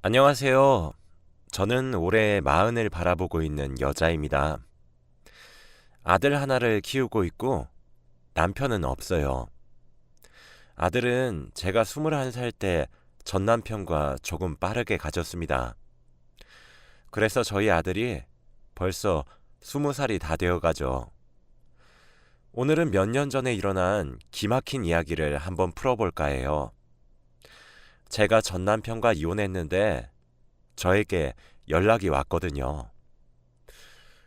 안녕하세요. 저는 올해 마흔을 바라보고 있는 여자입니다. 아들 하나를 키우고 있고 남편은 없어요. 아들은 제가 21살 때 전 남편과 조금 빠르게 가졌습니다. 그래서 저희 아들이 벌써 20살이 다 되어 가죠. 오늘은 몇 년 전에 일어난 기막힌 이야기를 한번 풀어볼까 해요. 제가 전 남편과 이혼했는데 저에게 연락이 왔거든요.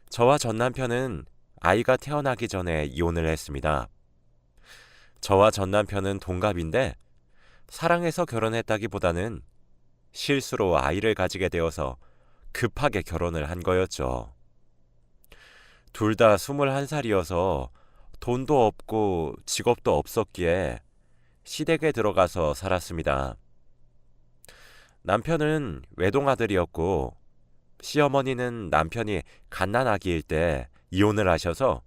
저와 전 남편은 아이가 태어나기 전에 이혼을 했습니다. 저와 전 남편은 동갑인데 사랑해서 결혼했다기보다는 실수로 아이를 가지게 되어서 급하게 결혼을 한 거였죠. 둘 다 21살이어서 돈도 없고 직업도 없었기에 시댁에 들어가서 살았습니다. 남편은 외동아들이었고 시어머니는 남편이 갓난아기일 때 이혼을 하셔서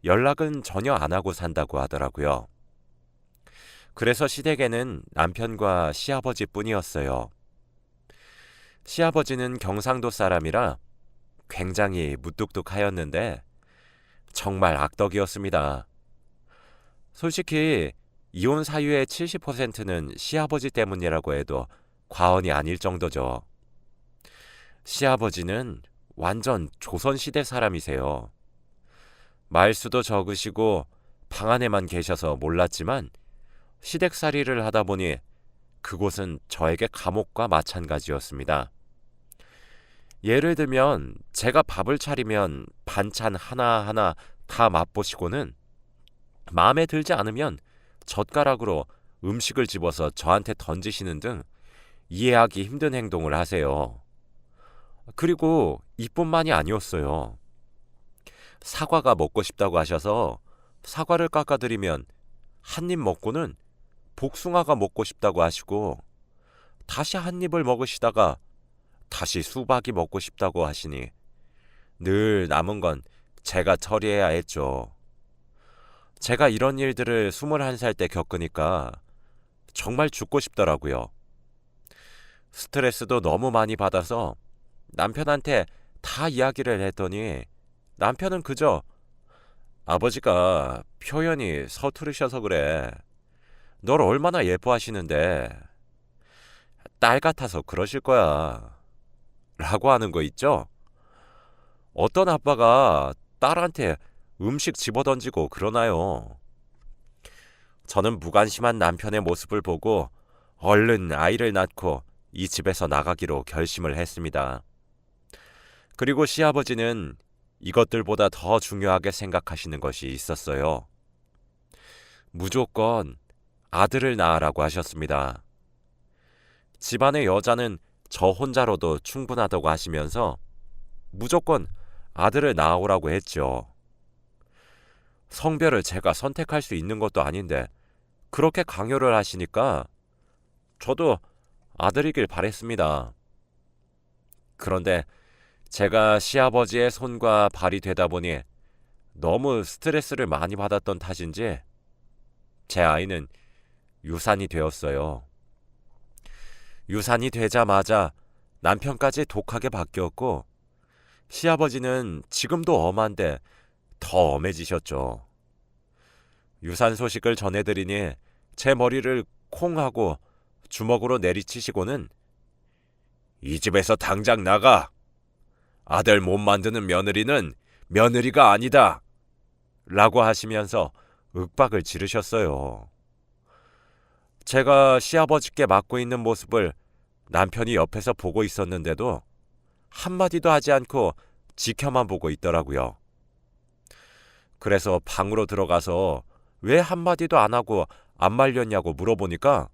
연락은 전혀 안 하고 산다고 하더라고요. 그래서 시댁에는 남편과 시아버지 뿐이었어요. 시아버지는 경상도 사람이라 굉장히 무뚝뚝하였는데 정말 악덕이었습니다. 솔직히 이혼 사유의 70%는 시아버지 때문이라고 해도 과언이 아닐 정도죠. 시아버지는 완전 조선시대 사람이세요. 말수도 적으시고 방 안에만 계셔서 몰랐지만 시댁살이를 하다 보니 그곳은 저에게 감옥과 마찬가지였습니다. 예를 들면 제가 밥을 차리면 반찬 하나하나 다 맛보시고는 마음에 들지 않으면 젓가락으로 음식을 집어서 저한테 던지시는 등 이해하기 힘든 행동을 하세요. 그리고 이뿐만이 아니었어요. 사과가 먹고 싶다고 하셔서 사과를 깎아드리면 한 입 먹고는 복숭아가 먹고 싶다고 하시고 다시 한 입을 먹으시다가 다시 수박이 먹고 싶다고 하시니 늘 남은 건 제가 처리해야 했죠. 제가 이런 일들을 21살 때 겪으니까 정말 죽고 싶더라고요. 스트레스도 너무 많이 받아서 남편한테 다 이야기를 했더니 남편은 그저 아버지가 표현이 서투르셔서 그래. 널 얼마나 예뻐하시는데 딸 같아서 그러실 거야. 라고 하는 거 있죠? 어떤 아빠가 딸한테 음식 집어던지고 그러나요? 저는 무관심한 남편의 모습을 보고 얼른 아이를 낳고 이 집에서 나가기로 결심을 했습니다. 그리고 시아버지는 이것들보다 더 중요하게 생각하시는 것이 있었어요. 무조건 아들을 낳으라고 하셨습니다. 집안의 여자는 저 혼자로도 충분하다고 하시면서 무조건 아들을 낳아오라고 했죠. 성별을 제가 선택할 수 있는 것도 아닌데 그렇게 강요를 하시니까 저도 아들이길 바랬습니다. 그런데 제가 시아버지의 손과 발이 되다 보니 너무 스트레스를 많이 받았던 탓인지 제 아이는 유산이 되었어요. 유산이 되자마자 남편까지 독하게 바뀌었고 시아버지는 지금도 엄한데 더 엄해지셨죠. 유산 소식을 전해드리니 제 머리를 콩 하고 주먹으로 내리치시고는 이 집에서 당장 나가! 아들 못 만드는 며느리는 며느리가 아니다! 라고 하시면서 윽박을 지르셨어요. 제가 시아버지께 맞고 있는 모습을 남편이 옆에서 보고 있었는데도 한마디도 하지 않고 지켜만 보고 있더라고요. 그래서 방으로 들어가서 왜 한마디도 안 하고 안 말렸냐고 물어보니까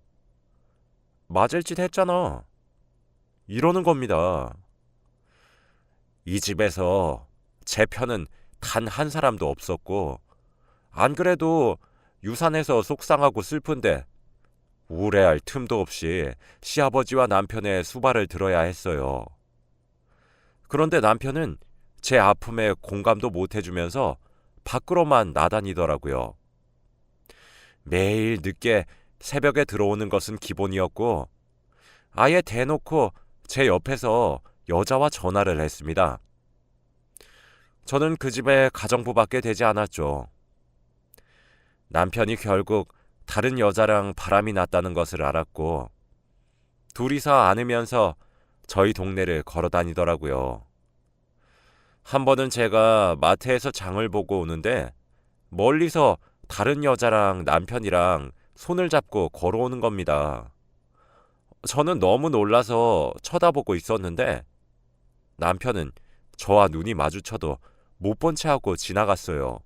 맞을 짓 했잖아. 이러는 겁니다. 이 집에서 제 편은 단 한 사람도 없었고 안 그래도 유산해서 속상하고 슬픈데 우울해할 틈도 없이 시아버지와 남편의 수발을 들어야 했어요. 그런데 남편은 제 아픔에 공감도 못 해주면서 밖으로만 나다니더라고요. 매일 늦게 새벽에 들어오는 것은 기본이었고 아예 대놓고 제 옆에서 여자와 전화를 했습니다. 저는 그 집에 가정부밖에 되지 않았죠. 남편이 결국 다른 여자랑 바람이 났다는 것을 알았고 둘이서 안으면서 저희 동네를 걸어 다니더라고요. 한 번은 제가 마트에서 장을 보고 오는데 멀리서 다른 여자랑 남편이랑 손을 잡고 걸어오는 겁니다. 저는 너무 놀라서 쳐다보고 있었는데 남편은 저와 눈이 마주쳐도 못 본 채 하고 지나갔어요.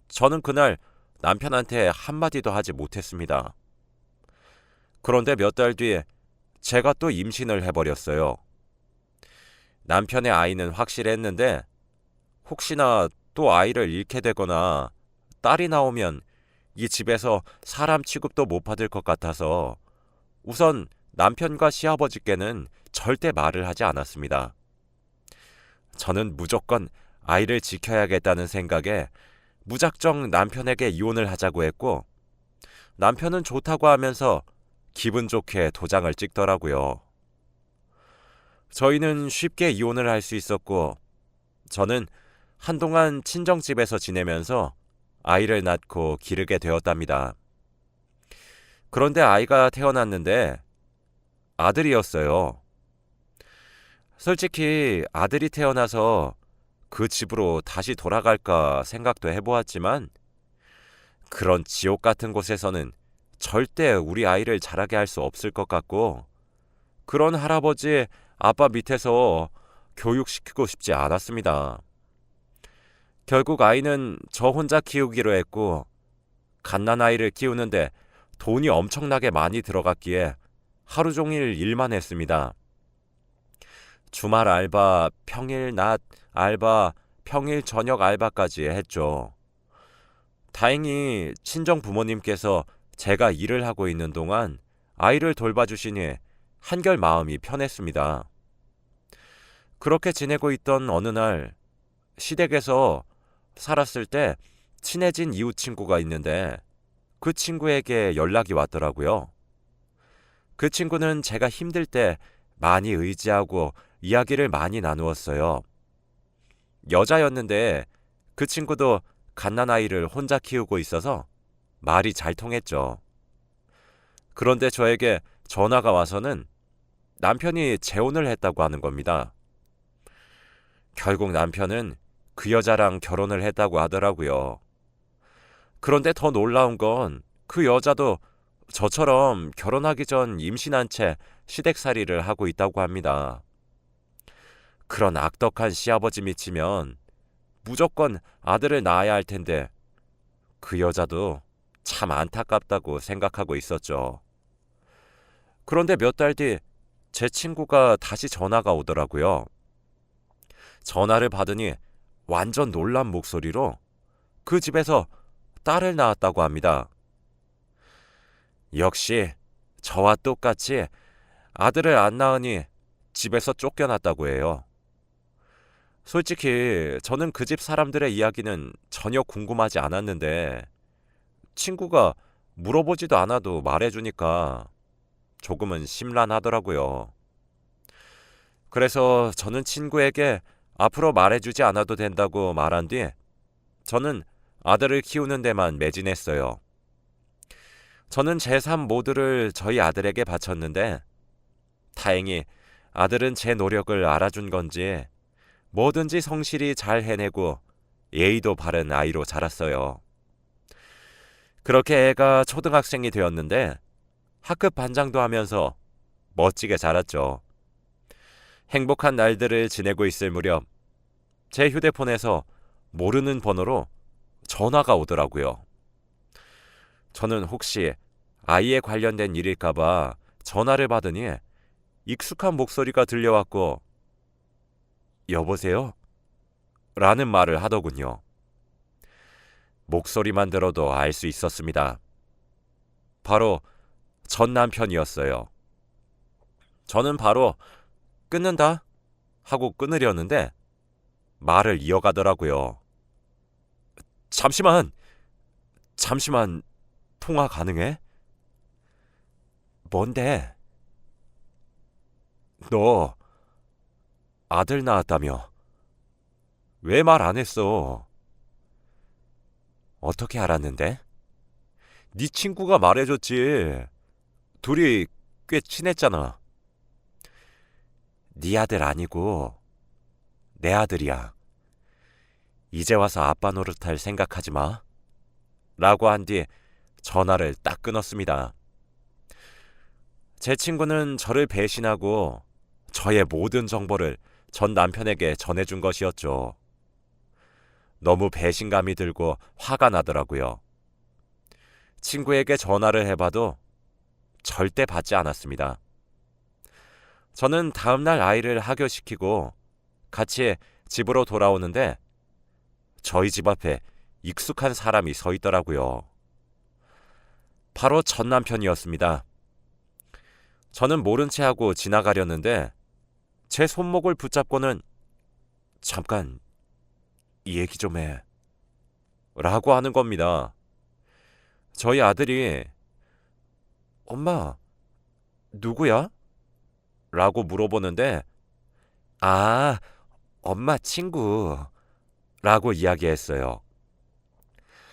저는 그날 남편한테 한마디도 하지 못했습니다. 그런데 몇 달 뒤에 제가 또 임신을 해버렸어요. 남편의 아이는 확실했는데 혹시나 또 아이를 잃게 되거나 딸이 나오면 이 집에서 사람 취급도 못 받을 것 같아서 우선 남편과 시아버지께는 절대 말을 하지 않았습니다. 저는 무조건 아이를 지켜야겠다는 생각에 무작정 남편에게 이혼을 하자고 했고 남편은 좋다고 하면서 기분 좋게 도장을 찍더라고요. 저희는 쉽게 이혼을 할 수 있었고 저는 한동안 친정집에서 지내면서 아이를 낳고 기르게 되었답니다. 그런데 아이가 태어났는데 아들이었어요. 솔직히 아들이 태어나서 그 집으로 다시 돌아갈까 생각도 해보았지만 그런 지옥 같은 곳에서는 절대 우리 아이를 자라게 할 수 없을 것 같고 그런 할아버지 아빠 밑에서 교육시키고 싶지 않았습니다. 결국 아이는 저 혼자 키우기로 했고 갓난아이를 키우는데 돈이 엄청나게 많이 들어갔기에 하루 종일 일만 했습니다. 주말 알바, 평일 낮 알바, 평일 저녁 알바까지 했죠. 다행히 친정 부모님께서 제가 일을 하고 있는 동안 아이를 돌봐주시니 한결 마음이 편했습니다. 그렇게 지내고 있던 어느 날 시댁에서 살았을 때 친해진 이웃 친구가 있는데 그 친구에게 연락이 왔더라고요. 그 친구는 제가 힘들 때 많이 의지하고 이야기를 많이 나누었어요. 여자였는데 그 친구도 갓난아이를 혼자 키우고 있어서 말이 잘 통했죠. 그런데 저에게 전화가 와서는 남편이 재혼을 했다고 하는 겁니다. 결국 남편은 그 여자랑 결혼을 했다고 하더라고요. 그런데 더 놀라운 건 그 여자도 저처럼 결혼하기 전 임신한 채 시댁살이를 하고 있다고 합니다. 그런 악덕한 시아버지 미치면 무조건 아들을 낳아야 할 텐데 그 여자도 참 안타깝다고 생각하고 있었죠. 그런데 몇 달 뒤 제 친구가 다시 전화가 오더라고요. 전화를 받으니 완전 놀란 목소리로 그 집에서 딸을 낳았다고 합니다. 역시 저와 똑같이 아들을 안 낳으니 집에서 쫓겨났다고 해요. 솔직히 저는 그 집 사람들의 이야기는 전혀 궁금하지 않았는데 친구가 물어보지도 않아도 말해주니까 조금은 심란하더라고요. 그래서 저는 친구에게 앞으로 말해주지 않아도 된다고 말한 뒤 저는 아들을 키우는 데만 매진했어요. 저는 제 삶 모두를 저희 아들에게 바쳤는데 다행히 아들은 제 노력을 알아준 건지 뭐든지 성실히 잘 해내고 예의도 바른 아이로 자랐어요. 그렇게 애가 초등학생이 되었는데 학급 반장도 하면서 멋지게 자랐죠. 행복한 날들을 지내고 있을 무렵 제 휴대폰에서 모르는 번호로 전화가 오더라고요. 저는 혹시 아이에 관련된 일일까봐 전화를 받으니 익숙한 목소리가 들려왔고 여보세요? 라는 말을 하더군요. 목소리만 들어도 알 수 있었습니다. 바로 전 남편이었어요. 저는 바로 끊는다 하고 끊으려는데 말을 이어가더라고요. 잠시만 통화 가능해? 뭔데? 너 아들 낳았다며? 왜 말 안 했어? 어떻게 알았는데? 네 친구가 말해줬지. 둘이 꽤 친했잖아. 네 아들 아니고 내 아들이야. 이제 와서 아빠 노릇할 생각하지 마. 라고 한 뒤 전화를 딱 끊었습니다. 제 친구는 저를 배신하고 저의 모든 정보를 전 남편에게 전해준 것이었죠. 너무 배신감이 들고 화가 나더라고요. 친구에게 전화를 해봐도 절대 받지 않았습니다. 저는 다음날 아이를 하교시키고 같이 집으로 돌아오는데 저희 집 앞에 익숙한 사람이 서 있더라고요. 바로 전 남편이었습니다. 저는 모른 채 하고 지나가려는데 제 손목을 붙잡고는 잠깐 이 얘기 좀 해. 라고 하는 겁니다. 저희 아들이 엄마 누구야? 라고 물어보는데 아 엄마 친구 라고 이야기했어요.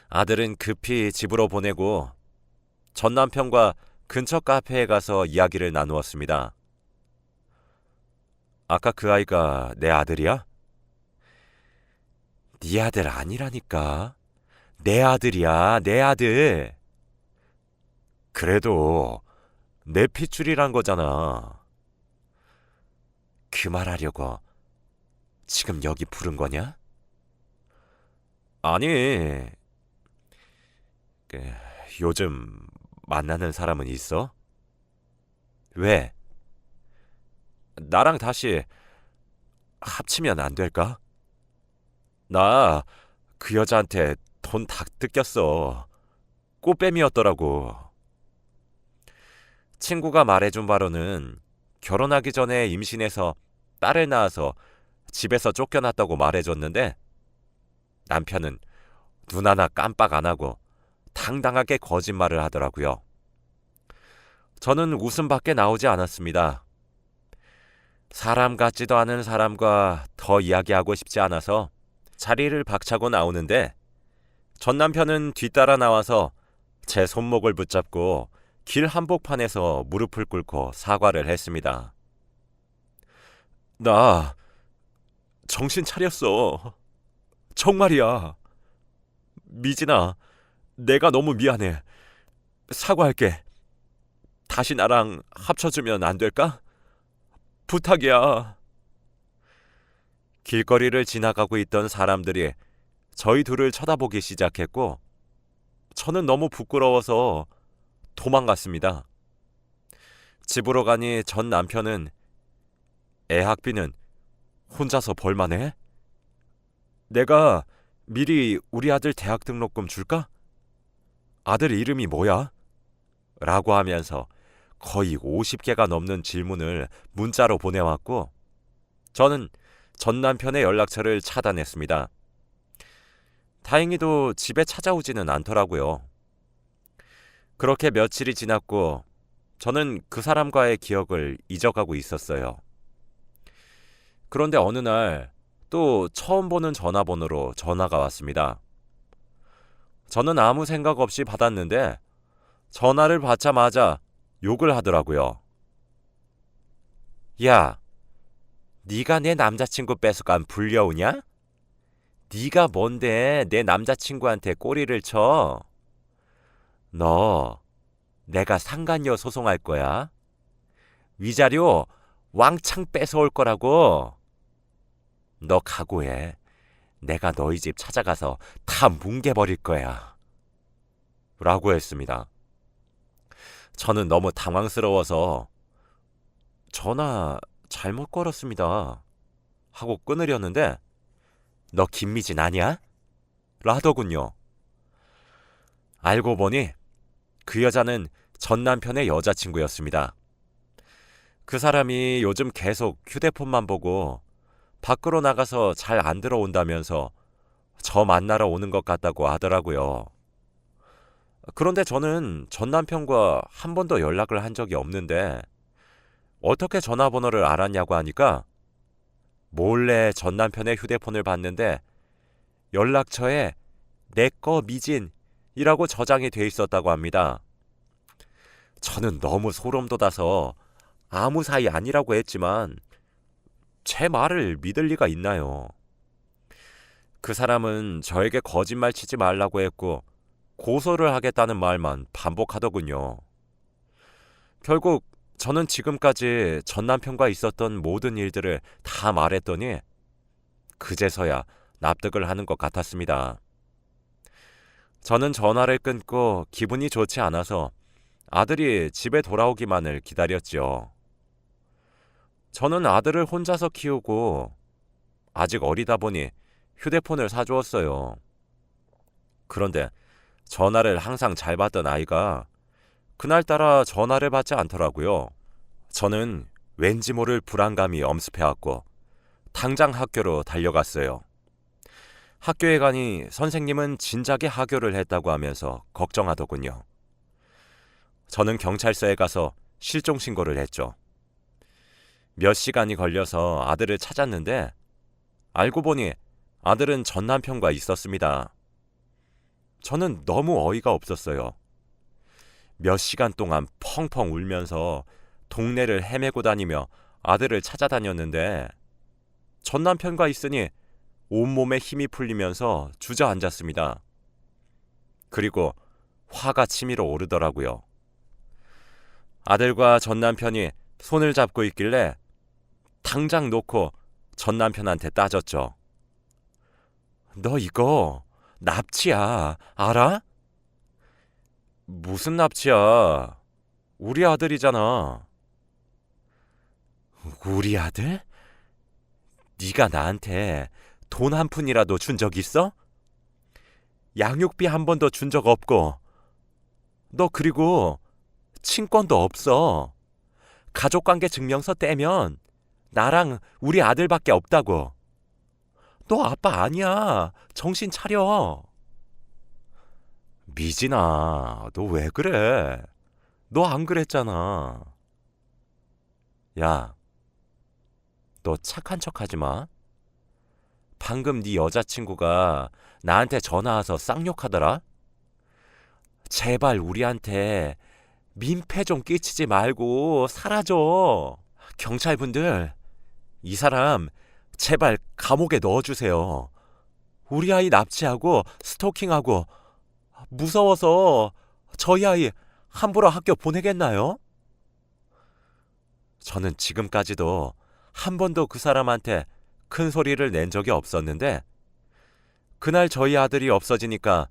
아들은 급히 집으로 보내고 전 남편과 근처 카페에 가서 이야기를 나누었습니다. 아까 그 아이가 내 아들이야? 네 아들 아니라니까. 내 아들이야, 내 아들. 그래도 내 핏줄이란 거잖아. 그 말하려고 지금 여기 부른 거냐? 아니, 요즘 만나는 사람은 있어? 왜? 나랑 다시 합치면 안 될까? 나 그 여자한테 돈 다 뜯겼어. 꽃뱀이었더라고. 친구가 말해준 바로는 결혼하기 전에 임신해서 딸을 낳아서 집에서 쫓겨났다고 말해줬는데 남편은 눈 하나 깜빡 안 하고 당당하게 거짓말을 하더라고요. 저는 웃음밖에 나오지 않았습니다. 사람 같지도 않은 사람과 더 이야기하고 싶지 않아서 자리를 박차고 나오는데 전 남편은 뒤따라 나와서 제 손목을 붙잡고 길 한복판에서 무릎을 꿇고 사과를 했습니다. 나 정신 차렸어. 정말이야. 미진아, 내가 너무 미안해. 사과할게. 다시 나랑 합쳐주면 안 될까? 부탁이야. 길거리를 지나가고 있던 사람들이 저희 둘을 쳐다보기 시작했고 저는 너무 부끄러워서 도망갔습니다. 집으로 가니 전 남편은 애 학비는 혼자서 벌만해? 내가 미리 우리 아들 대학 등록금 줄까? 아들 이름이 뭐야? 라고 하면서 거의 50개가 넘는 질문을 문자로 보내왔고 저는 전 남편의 연락처를 차단했습니다. 다행히도 집에 찾아오지는 않더라고요. 그렇게 며칠이 지났고 저는 그 사람과의 기억을 잊어가고 있었어요. 그런데 어느 날 또 처음 보는 전화번호로 전화가 왔습니다. 저는 아무 생각 없이 받았는데 전화를 받자마자 욕을 하더라고요. 야, 네가 내 남자친구 뺏어간 불려우냐? 네가 뭔데 내 남자친구한테 꼬리를 쳐? 너 내가 상간녀 소송할 거야. 위자료 왕창 뺏어올 거라고. 너 각오해. 내가 너희 집 찾아가서 다 뭉개버릴 거야. 라고 했습니다. 저는 너무 당황스러워서 전화 잘못 걸었습니다. 하고 끊으려는데 너 김미진 아니야? 라더군요. 알고 보니 그 여자는 전 남편의 여자친구였습니다. 그 사람이 요즘 계속 휴대폰만 보고 밖으로 나가서 잘 안 들어온다면서 저 만나러 오는 것 같다고 하더라고요. 그런데 저는 전 남편과 한 번도 연락을 한 적이 없는데 어떻게 전화번호를 알았냐고 하니까 몰래 전 남편의 휴대폰을 봤는데 연락처에 내 거 미진이라고 저장이 돼 있었다고 합니다. 저는 너무 소름 돋아서 아무 사이 아니라고 했지만 제 말을 믿을 리가 있나요? 그 사람은 저에게 거짓말 치지 말라고 했고 고소를 하겠다는 말만 반복하더군요. 결국 저는 지금까지 전 남편과 있었던 모든 일들을 다 말했더니 그제서야 납득을 하는 것 같았습니다. 저는 전화를 끊고 기분이 좋지 않아서 아들이 집에 돌아오기만을 기다렸지요. 저는 아들을 혼자서 키우고 아직 어리다 보니 휴대폰을 사주었어요. 그런데 전화를 항상 잘 받던 아이가 그날따라 전화를 받지 않더라고요. 저는 왠지 모를 불안감이 엄습해왔고 당장 학교로 달려갔어요. 학교에 가니 선생님은 진작에 하교를 했다고 하면서 걱정하더군요. 저는 경찰서에 가서 실종 신고를 했죠. 몇 시간이 걸려서 아들을 찾았는데 알고 보니 아들은 전 남편과 있었습니다. 저는 너무 어이가 없었어요. 몇 시간 동안 펑펑 울면서 동네를 헤매고 다니며 아들을 찾아다녔는데 전 남편과 있으니 온몸에 힘이 풀리면서 주저앉았습니다. 그리고 화가 치밀어 오르더라고요. 아들과 전 남편이 손을 잡고 있길래 당장 놓고 전 남편한테 따졌죠. 너 이거 납치야, 알아? 무슨 납치야? 우리 아들이잖아. 우리 아들? 네가 나한테 돈 한 푼이라도 준 적 있어? 양육비 한 번도 준 적 없고 너 그리고 친권도 없어. 가족관계 증명서 떼면 나랑 우리 아들밖에 없다고. 너 아빠 아니야. 정신 차려. 미진아, 너 왜 그래? 너 안 그랬잖아. 야, 너 착한 척 하지 마. 방금 네 여자친구가 나한테 전화 와서 쌍욕하더라. 제발 우리한테 민폐 좀 끼치지 말고 사라져. 경찰분들, 이 사람 제발 감옥에 넣어주세요. 우리 아이 납치하고 스토킹하고 무서워서 저희 아이 함부로 학교 보내겠나요? 저는 지금까지도 한 번도 그 사람한테 큰 소리를 낸 적이 없었는데 그날 저희 아들이 없어지니까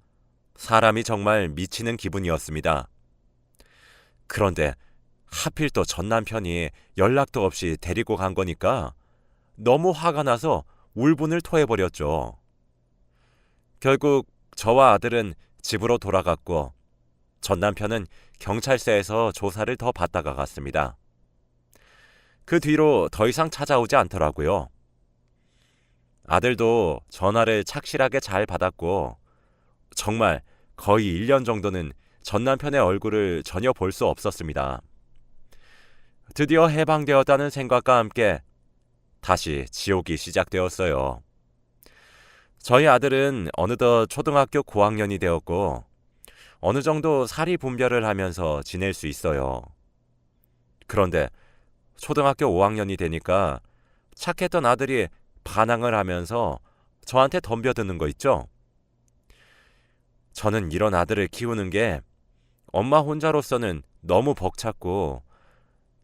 사람이 정말 미치는 기분이었습니다. 그런데 하필 또 전 남편이 연락도 없이 데리고 간 거니까 너무 화가 나서 울분을 토해버렸죠. 결국 저와 아들은 집으로 돌아갔고 전 남편은 경찰서에서 조사를 더 받다가 갔습니다. 그 뒤로 더 이상 찾아오지 않더라고요. 아들도 전화를 착실하게 잘 받았고 정말 거의 1년 정도는 전 남편의 얼굴을 전혀 볼 수 없었습니다. 드디어 해방되었다는 생각과 함께 다시 지옥이 시작되었어요. 저희 아들은 어느덧 초등학교 고학년이 되었고 어느 정도 사리 분별을 하면서 지낼 수 있어요. 그런데 초등학교 5학년이 되니까 착했던 아들이 반항을 하면서 저한테 덤벼드는 거 있죠? 저는 이런 아들을 키우는 게 엄마 혼자로서는 너무 벅찼고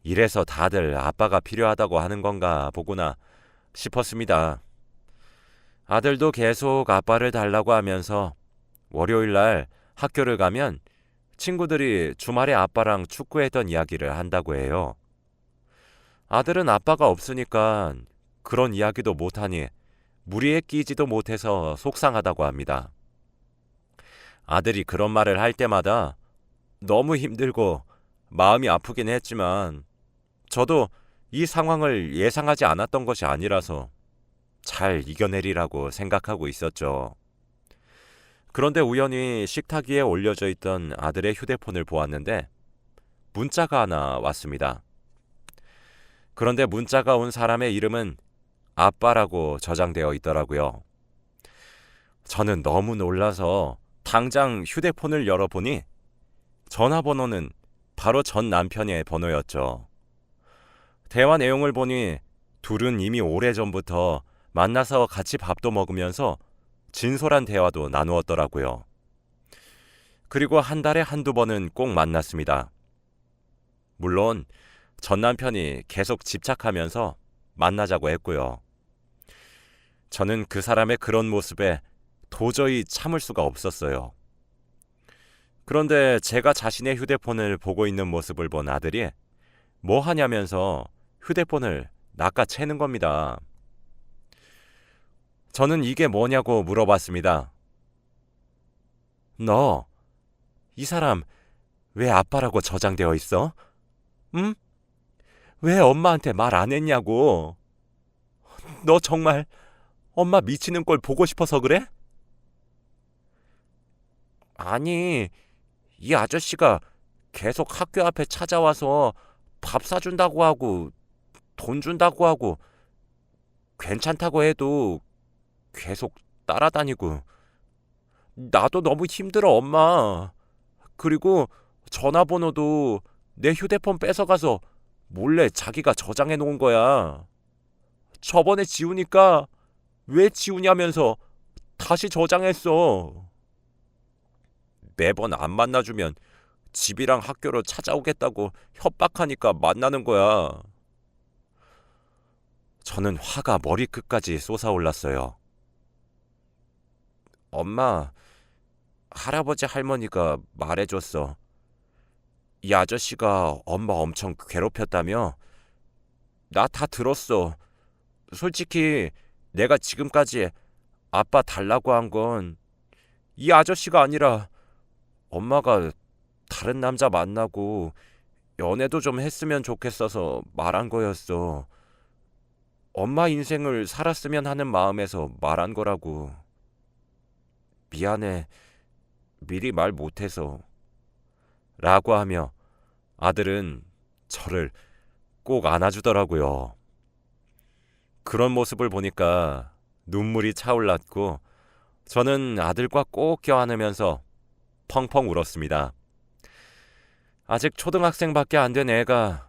이래서 다들 아빠가 필요하다고 하는 건가 보구나 싶었습니다. 아들도 계속 아빠를 달라고 하면서 월요일 날 학교를 가면 친구들이 주말에 아빠랑 축구했던 이야기를 한다고 해요. 아들은 아빠가 없으니까 그런 이야기도 못하니 무리에 끼지도 못해서 속상하다고 합니다. 아들이 그런 말을 할 때마다 너무 힘들고 마음이 아프긴 했지만 저도 이 상황을 예상하지 않았던 것이 아니라서 잘 이겨내리라고 생각하고 있었죠. 그런데 우연히 식탁 위에 올려져 있던 아들의 휴대폰을 보았는데 문자가 하나 왔습니다. 그런데 문자가 온 사람의 이름은 아빠라고 저장되어 있더라고요. 저는 너무 놀라서 당장 휴대폰을 열어보니 전화번호는 바로 전 남편의 번호였죠. 대화 내용을 보니 둘은 이미 오래전부터 만나서 같이 밥도 먹으면서 진솔한 대화도 나누었더라고요. 그리고 한 달에 한두 번은 꼭 만났습니다. 물론 전 남편이 계속 집착하면서 만나자고 했고요. 저는 그 사람의 그런 모습에 도저히 참을 수가 없었어요. 그런데 제가 자신의 휴대폰을 보고 있는 모습을 본 아들이 뭐 하냐면서 휴대폰을 낚아채는 겁니다. 저는 이게 뭐냐고 물어봤습니다. 너, 이 사람 왜 아빠라고 저장되어 있어? 응? 왜 엄마한테 말 안 했냐고. 너 정말 엄마 미치는 꼴 보고 싶어서 그래? 아니, 이 아저씨가 계속 학교 앞에 찾아와서 밥 사준다고 하고 돈 준다고 하고 괜찮다고 해도 계속 따라다니고 나도 너무 힘들어 엄마. 그리고 전화번호도 내 휴대폰 뺏어가서 몰래 자기가 저장해 놓은 거야. 저번에 지우니까 왜 지우냐면서 다시 저장했어. 매번 안 만나주면 집이랑 학교로 찾아오겠다고 협박하니까 만나는 거야. 저는 화가 머리끝까지 솟아올랐어요. 엄마, 할아버지 할머니가 말해줬어. 이 아저씨가 엄마 엄청 괴롭혔다며? 나 다 들었어. 솔직히 내가 지금까지 아빠 달라고 한 건 이 아저씨가 아니라 엄마가 다른 남자 만나고 연애도 좀 했으면 좋겠어서 말한 거였어. 엄마 인생을 살았으면 하는 마음에서 말한 거라고. 미안해. 미리 말 못해서. 라고 하며 아들은 저를 꼭 안아주더라고요. 그런 모습을 보니까 눈물이 차올랐고 저는 아들과 꼭 껴안으면서 펑펑 울었습니다. 아직 초등학생밖에 안 된 애가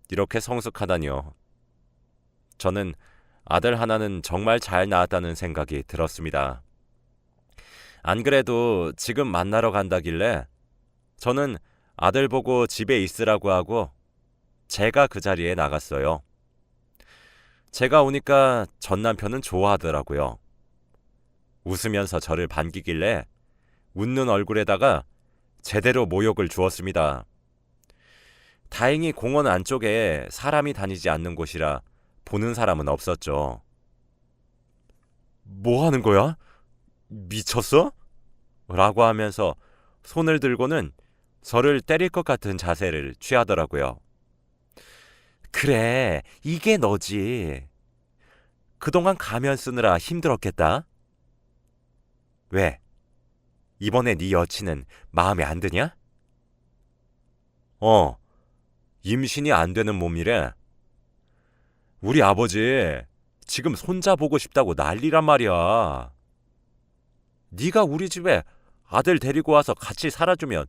이렇게 성숙하다니요. 저는 아들 하나는 정말 잘 낳았다는 생각이 들었습니다. 안 그래도 지금 만나러 간다길래 저는 아들 보고 집에 있으라고 하고 제가 그 자리에 나갔어요. 제가 오니까 전 남편은 좋아하더라고요. 웃으면서 저를 반기길래 웃는 얼굴에다가 제대로 모욕을 주었습니다. 다행히 공원 안쪽에 사람이 다니지 않는 곳이라 보는 사람은 없었죠. 뭐 하는 거야? 미쳤어? 라고 하면서 손을 들고는 저를 때릴 것 같은 자세를 취하더라고요. 그래, 이게 너지. 그동안 가면 쓰느라 힘들었겠다. 왜? 이번에 네 여친은 마음에 안 드냐? 임신이 안 되는 몸이래. 우리 아버지 지금 손자 보고 싶다고 난리란 말이야. 네가 우리 집에 아들 데리고 와서 같이 살아주면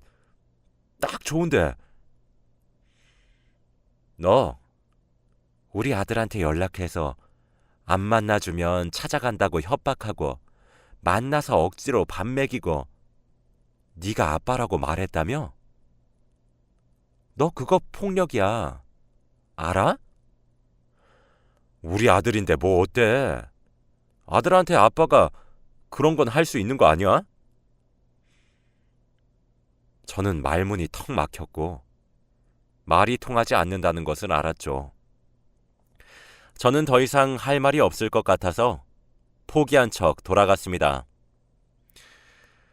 딱 좋은데. 너 우리 아들한테 연락해서 안 만나주면 찾아간다고 협박하고 만나서 억지로 밥 먹이고 네가 아빠라고 말했다며? 너 그거 폭력이야. 알아? 우리 아들인데 뭐 어때? 아들한테 아빠가 그런 건 할 수 있는 거 아니야? 저는 말문이 턱 막혔고 말이 통하지 않는다는 것을 알았죠. 저는 더 이상 할 말이 없을 것 같아서 포기한 척 돌아갔습니다.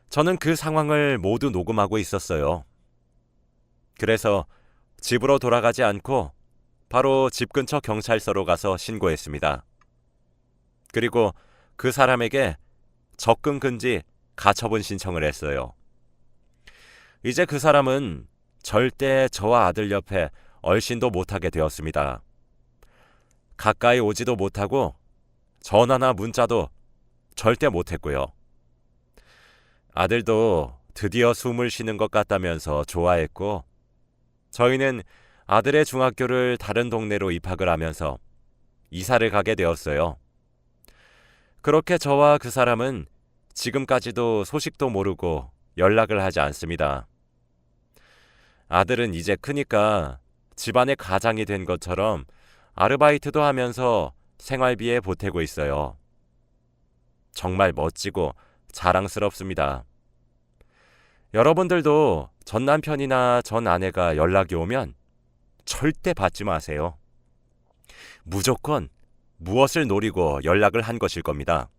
저는 그 상황을 모두 녹음하고 있었어요. 그래서 집으로 돌아가지 않고 바로 집 근처 경찰서로 가서 신고했습니다. 그리고 그 사람에게 접근 금지 가처분 신청을 했어요. 이제 그 사람은 절대 저와 아들 옆에 얼씬도 못하게 되었습니다. 가까이 오지도 못하고 전화나 문자도 절대 못했고요. 아들도 드디어 숨을 쉬는 것 같다면서 좋아했고, 저희는 아들의 중학교를 다른 동네로 입학을 하면서 이사를 가게 되었어요. 그렇게 저와 그 사람은 지금까지도 소식도 모르고 연락을 하지 않습니다. 아들은 이제 크니까 집안의 가장이 된 것처럼 아르바이트도 하면서 생활비에 보태고 있어요. 정말 멋지고 자랑스럽습니다. 여러분들도 전 남편이나 전 아내가 연락이 오면 절대 받지 마세요. 무조건 무엇을 노리고 연락을 한 것일 겁니다.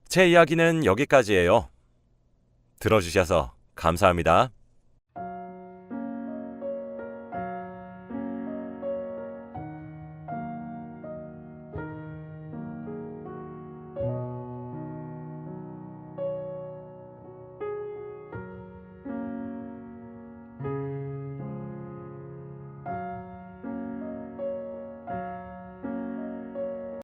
제 이야기는 여기까지예요. 들어주셔서 감사합니다.